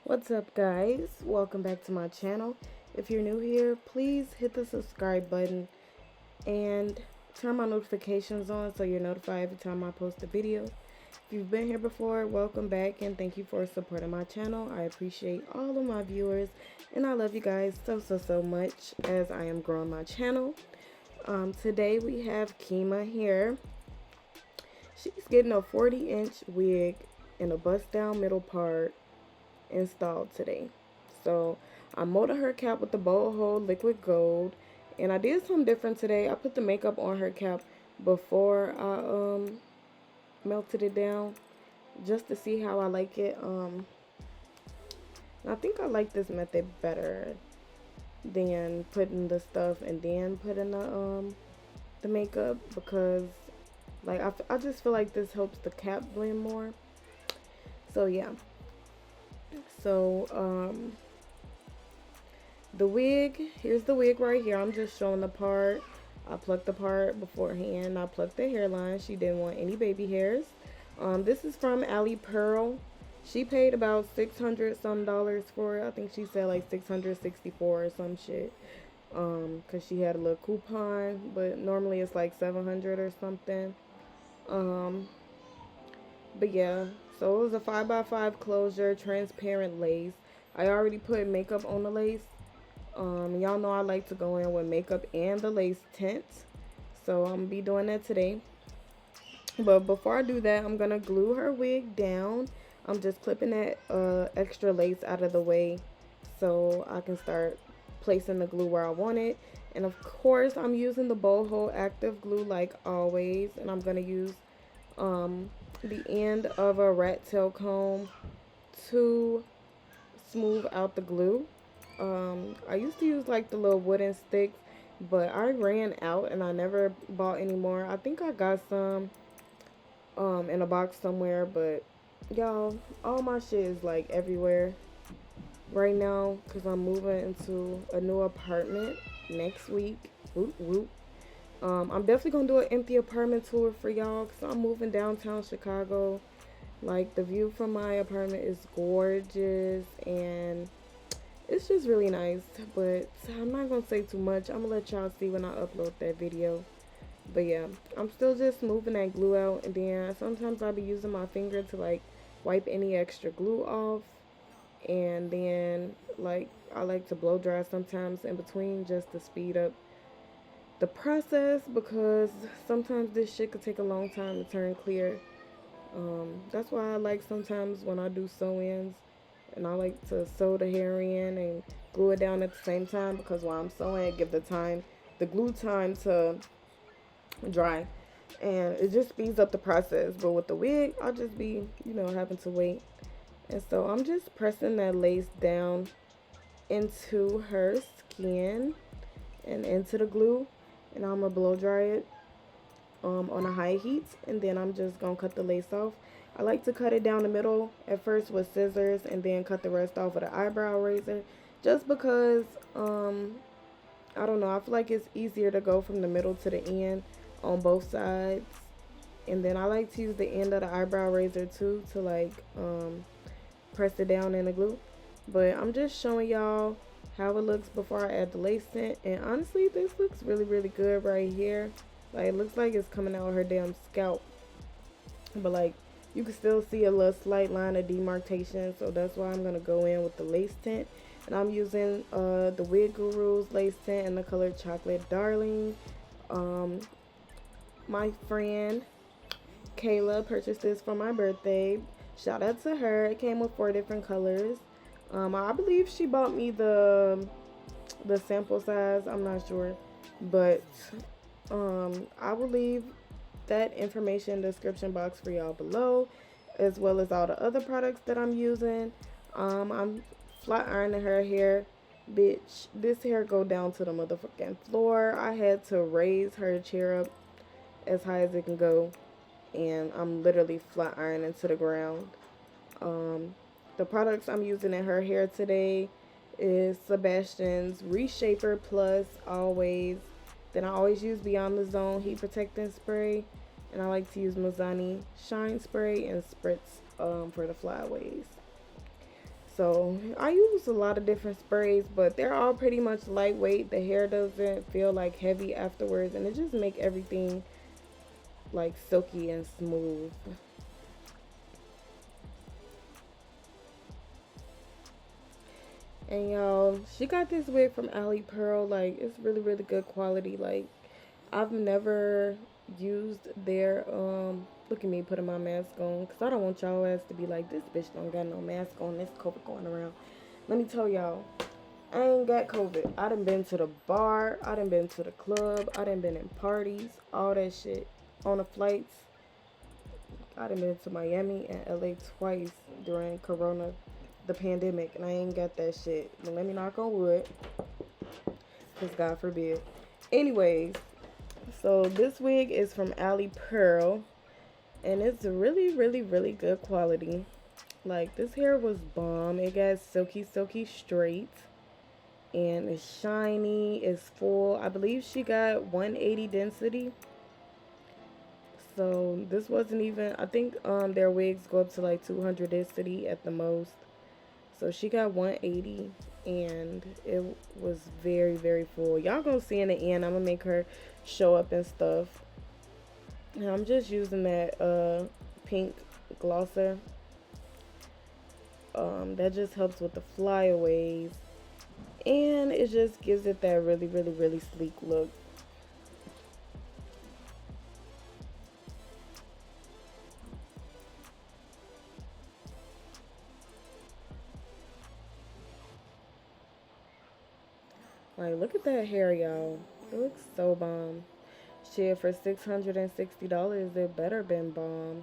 What's up, guys? Welcome back to my channel. If you're new here, please hit the subscribe button and turn my notifications on so you're notified every time I post a video. If you've been here before, welcome back and thank you for supporting my channel. I appreciate all of my viewers and I love you guys so much as I am growing my channel. Today we have Kima here. She's getting a 40-inch wig in a bust down middle part installed today. So I molded her cap with the boho liquid gold, and I did something different today. I put the makeup on her cap before I melted it down just to see how I like it. I think I like this method better than putting the stuff and then putting the makeup, because like I just feel like this helps the cap blend more. So yeah. So the wig, here's the wig right here. I'm just showing the part. I plucked the part beforehand. I plucked the hairline. She didn't want any baby hairs. This is from AliPearl. She paid about $600 some for it. I think she said like 664 or some shit. Cause she had a little coupon, but normally it's like 700 or something. But yeah, so it was a 5x5 closure, transparent lace. I already put makeup on the lace. Y'all know I like to go in with makeup and the lace tint. So I'm gonna be doing that today. But before I do that, I'm gonna glue her wig down. I'm just clipping that extra lace out of the way so I can start placing the glue where I want it. And of course, I'm using the boho active glue like always, and I'm gonna use the end of a rat tail comb to smooth out the glue. I used to use like the little wooden sticks, but I ran out and I never bought any more. I think I got some in a box somewhere, but y'all, all my shit is like everywhere right now because I'm moving into a new apartment next week. Whoop whoop. I'm definitely gonna do an empty apartment tour for y'all because I'm moving downtown Chicago. Like, the view from my apartment is gorgeous and it's just really nice. But I'm not gonna say too much. I'm gonna let y'all see when I upload that video. But yeah, I'm still just moving that glue out, and then sometimes I'll be using my finger to like wipe any extra glue off, and then like I like to blow dry sometimes in between just to speed up the process, because sometimes this shit could take a long time to turn clear. That's why I like sometimes when I do sew-ins and I like to sew the hair in and glue it down at the same time, because while I'm sewing it give the glue time to dry, and it just speeds up the process. But with the wig I'll just be having to wait, and so I'm just pressing that lace down into her skin and into the glue, and I'm gonna blow dry it on a high heat, and then I'm just gonna cut the lace off. I like to cut it down the middle at first with scissors and then cut the rest off with an eyebrow razor, just because I don't know, I feel like it's easier to go from the middle to the end on both sides. And then I like to use the end of the eyebrow razor too to like press it down in the glue. But I'm just showing y'all how it looks before I add the lace tint, and honestly this looks really good right here. Like, it looks like it's coming out of her damn scalp, but like you can still see a little slight line of demarcation, so that's why I'm gonna go in with the lace tint. And I'm using the Wig Guru's lace tint in the color Chocolate Darling. My friend Kayla purchased this for my birthday. Shout out to her. It came with 4 different colors. I believe she bought me the sample size. I'm not sure, but I will leave that information in the description box for y'all below, as well as all the other products that I'm using. I'm flat ironing her hair. Bitch, this hair go down to the motherfucking floor. I had to raise her chair up as high as it can go, and I'm literally flat ironing to the ground. The products I'm using in her hair today is Sebastian's Reshaper Plus always. Then I always use Beyond the Zone Heat Protecting Spray, and I like to use Mizani Shine Spray and Spritz for the flyaways. So I use a lot of different sprays, but they're all pretty much lightweight. The hair doesn't feel like heavy afterwards, and it just make everything like silky and smooth. And y'all, she got this wig from AliPearl. Like, it's really, really good quality. Like, I've never used their look at me putting my mask on, because I don't want y'all ass to be like, this bitch don't got no mask on, this COVID going around. Let me tell y'all, I ain't got COVID. I done been to the bar, I done been to the club, I done been in parties, all that shit. On the flights, I done been to Miami and LA twice during Corona, the pandemic, and I ain't got that shit. But let me knock on wood, because God forbid. Anyways, so this wig is from AliPearl, and it's really, really, really good quality. Like, this hair was bomb. It got silky, silky straight, and it's shiny, it's full. I believe she got 180 density. So this wasn't even, I think their wigs go up to like 200 density at the most. So she got 180, and it was very, very full. Y'all gonna see in the end, I'm gonna make her show up and stuff. And I'm just using that pink glosser. That just helps with the flyaways, and it just gives it that really, really, really sleek look. Like, look at that hair, y'all. It looks so bomb. Shit, for $660, it better been bomb.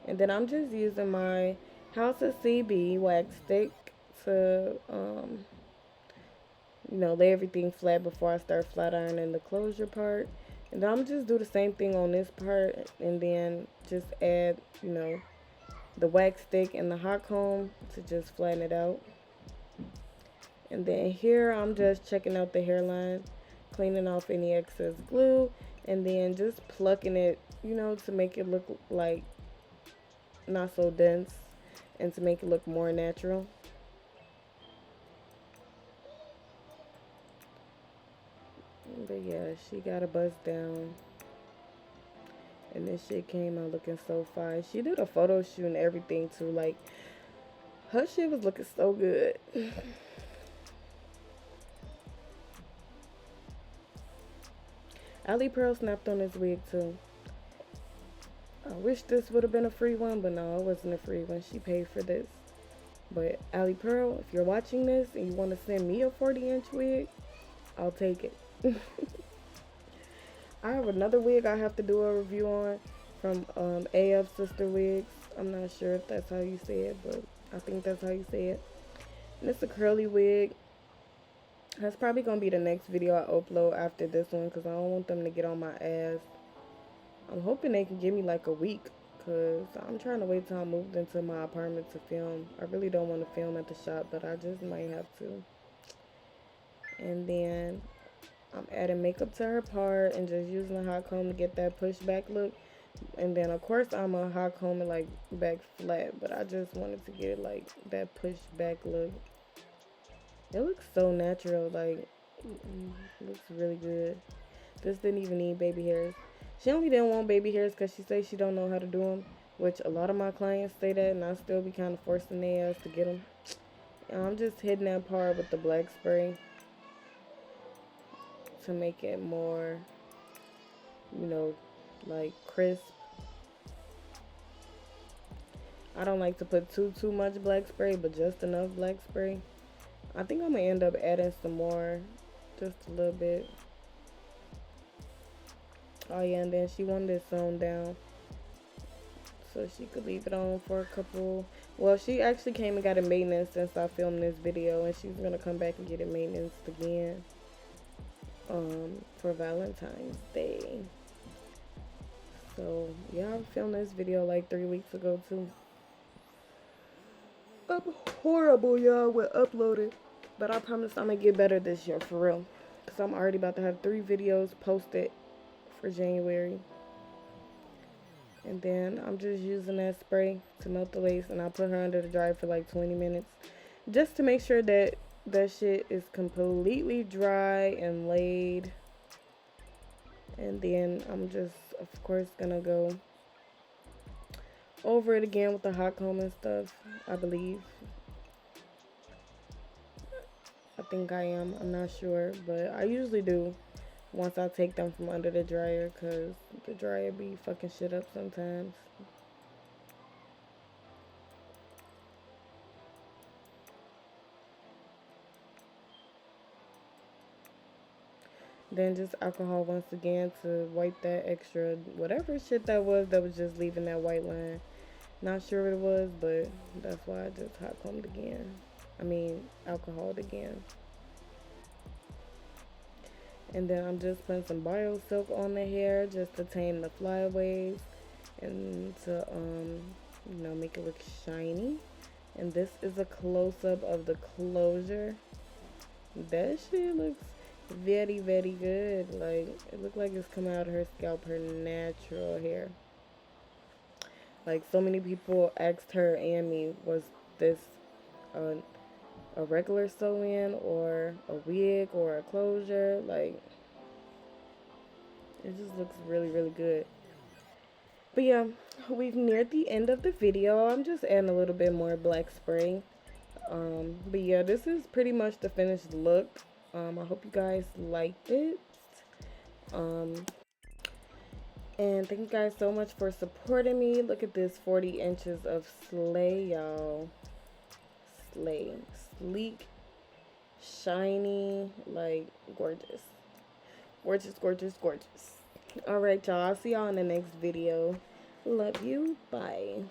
And then I'm just using my House of CB wax stick to, lay everything flat before I start flat ironing the closure part. And then I'm just do the same thing on this part, and then just add, the wax stick and the hot comb to just flatten it out. And then here I'm just checking out the hairline, cleaning off any excess glue, and then just plucking it, to make it look like not so dense and to make it look more natural. But yeah, she got a bust down, and this shit came out looking so fine. She did a photo shoot and everything too. Like, her shit was looking so good. AliPearl snapped on this wig too. I wish this would have been a free one, but no, it wasn't a free one. She paid for this. But AliPearl, if you're watching this and you want to send me a 40-inch wig, I'll take it. I have another wig I have to do a review on from AF Sister Wigs. I'm not sure if that's how you say it, but I think that's how you say it. And it's a curly wig. That's probably going to be the next video I upload after this one, because I don't want them to get on my ass. I'm hoping they can give me like a week, because I'm trying to wait till I moved into my apartment to film. I really don't want to film at the shop, but I just might have to. And then I'm adding makeup to her part and just using a hot comb to get that pushback look. And then of course I'm a hot comb and like back flat, but I just wanted to get like that pushback look. It looks so natural, like, looks really good. This didn't even need baby hairs. She only didn't want baby hairs because she says she don't know how to do them, which a lot of my clients say that, and I still be kind of forcing their ass to get them. And I'm just hitting that part with the black spray to make it more, like crisp. I don't like to put too much black spray, but just enough black spray. I think I'm gonna end up adding some more, just a little bit. Oh yeah, and then she wanted it sewn down so she could leave it on for a couple. Well, she actually came and got it maintenance since I filmed this video, and she's gonna come back and get it maintenance again for Valentine's Day. So yeah, I filmed this video like 3 weeks ago too. I'm horrible, y'all, with uploading, but I promise I'm gonna get better this year, for real, because I'm already about to have 3 videos posted for January. And then I'm just using that spray to melt the lace, and I'll put her under the dryer for like 20 minutes just to make sure that that shit is completely dry and laid. And then I'm just, of course, gonna go over it again with the hot comb and stuff, I believe. I think I am. I'm not sure, but I usually do once I take them from under the dryer, because the dryer be fucking shit up sometimes. Then just alcohol once again to wipe that extra whatever shit that was just leaving that white line. Not sure what it was, but that's why I just hot combed again. I mean, alcoholed again. And then I'm just putting some bio silk on the hair just to tame the flyaways and to you know, make it look shiny. And this is a close-up of the closure. That shit looks very, very good. Like, it looked like it's coming out of her scalp, her natural hair. Like, so many people asked her and me, was this a regular sew-in or a wig or a closure? Like, it just looks really, really good. But yeah, we've neared the end of the video. I'm just adding a little bit more black spray. But yeah, this is pretty much the finished look. I hope you guys liked it. And thank you guys so much for supporting me. Look at this 40 inches of slay, y'all. Slay. Sleek, shiny, like gorgeous. Gorgeous, gorgeous, gorgeous. Alright, y'all. I'll see y'all in the next video. Love you. Bye.